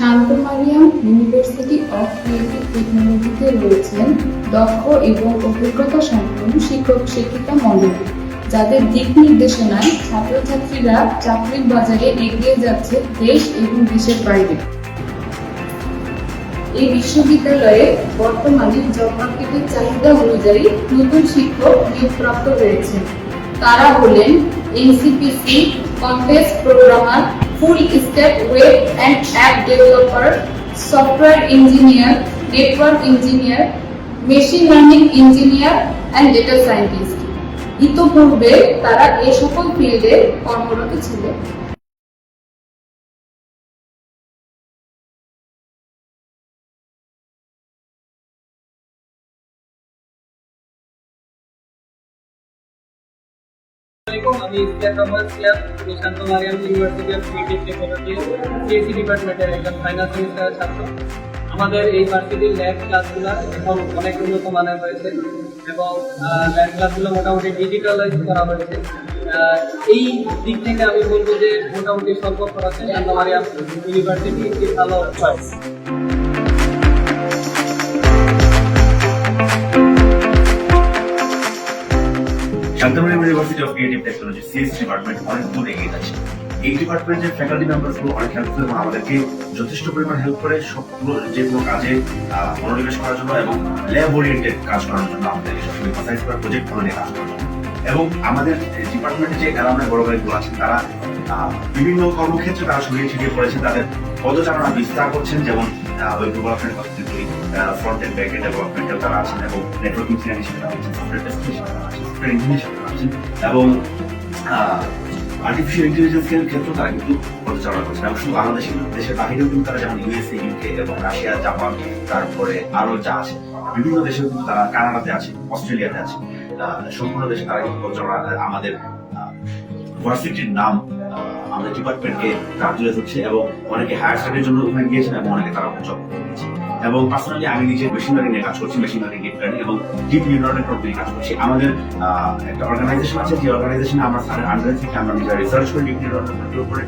Shanto Mariam university of creative টেকনোলজিতে রয়েছেন দক্ষ এবং অভিজ্ঞতা সম্পন্ন শিক্ষক-শিক্ষিকা মণ্ডলী, যাদের দিক নির্দেশনায় ছাত্রছাত্রীরা চাকরির বাজারে এগিয়ে যাচ্ছে দেশ এবং দেশের বাইরে। এই বিশ্ববিদ্যালয়ে বর্তমানে জব মার্কেটের চাহিদা অনুযায়ী নতুন শিক্ষক নিয়োগপ্রাপ্ত হয়েছে। তারা হলেন NCPC contest programmer, full stack web and app developer, software engineer, network engineer, machine learning engineer and data scientist. ইতোপূর্বে তারা এই সকল ফিল্ডে কর্মরত ছিল। আমি Islam Rahman Siam, Shanto Mariam university of creative technology CSC ডিপার্টমেন্টের একজন ফাইনাল সেমিস্টারের ছাত্র। আমাদের এই ভার্সিটির ল্যাব ক্লাসগুলো এখন অনেক উন্নত মানের হয়েছে এবং ল্যাব ক্লাসগুলো মোটামুটি ডিজিটালাইজ করা হয়েছে। এই দিক থেকে আমি বলবো যে মোটামুটি স্বল্প খরচে শান্ত মারিয়াম ইউনিভার্সিটি একটি ভালো choice. Shanto Mariam university of creative technology CSC department অনেক দূর এগিয়ে যাচ্ছে। এই ডিপার্টমেন্টের ফ্যাকাল্টি মেম্বারসগুলো অনেক হেল্পফুল এবং আমাদেরকে যথেষ্ট পরিমাণ হেল্প করে সবগুলো যে কোনো কাজে মনোনিবেশ করার জন্য এবং ল্যাব ওরিয়েন্টেড কাজ করার জন্য আমাদেরকে সবসময় এমফাসাইজ করা প্রজেক্ট নিয়ে কাজ করার জন্য। এবং আমাদের ডিপার্টমেন্টে যে অ্যালামনাই বড় ভাইগুলো আছেন তারা বিভিন্ন কর্মক্ষেত্রে তারা ছড়িয়ে ছিটিয়ে পড়েছেন, তাদের পদচারণা বিস্তার করছেন। যেমন ওয়েব ডেভেলপমেন্ট কথা যদি বলি, ফ্রন্ট এন্ড ব্যাক এন্ড ডেভেলপমেন্টেও তারা আছেন এবং নেটওয়ার্ক ইঞ্জিনিয়ার হিসেবে তারা আছেন, সফটওয়্যার টেস্ট হিসেবে তারা আছেন, সফটওয়্যার ইঞ্জিনিয়ার হিসেবে তারা আছেন এবং আর্টিফিশিয়াল ইন্টেলিজেন্সের ক্ষেত্রেও তারা কিন্তু পদচারণা করছেন। এবং শুধু বাংলাদেশের দেশের বাহিরেও কিন্তু তারা যেমন ইউএসএ, ইউকে এবং রাশিয়া, জাপান, তারপরে আরো যা আছে বিভিন্ন দেশেও কিন্তু তারা, কানাডাতে আছে, অস্ট্রেলিয়াতে আছে, সম্পূর্ণ দেশে তারা কিন্তু পদচারণা আমাদের ভার্সিটির নাম আমাদের ডিপার্টমেন্টকে তারা তুলে ধরছে এবং অনেকে হায়ার স্টাডির জন্য ওখানে গিয়েছেন এবং অনেকে তারা জব করেছে। এবং পার্সোনালি আমি নিজে মেশিন লার্নিং নিয়ে কাজ করছি, মেশিন লার্নিং, ডিপ লার্নিং এবং ডিপ নিউরাল নেটওয়ার্ক নিয়ে কাজ করছি। আমাদের একটা অর্গানাইজেশন আছে, যে অর্গানাইজেশনে আমরা স্যারের আন্ডারে থেকে আমরা নিজেরা রিসার্চ করি ডিপ নিউরাল নেটওয়ার্কের উপরে।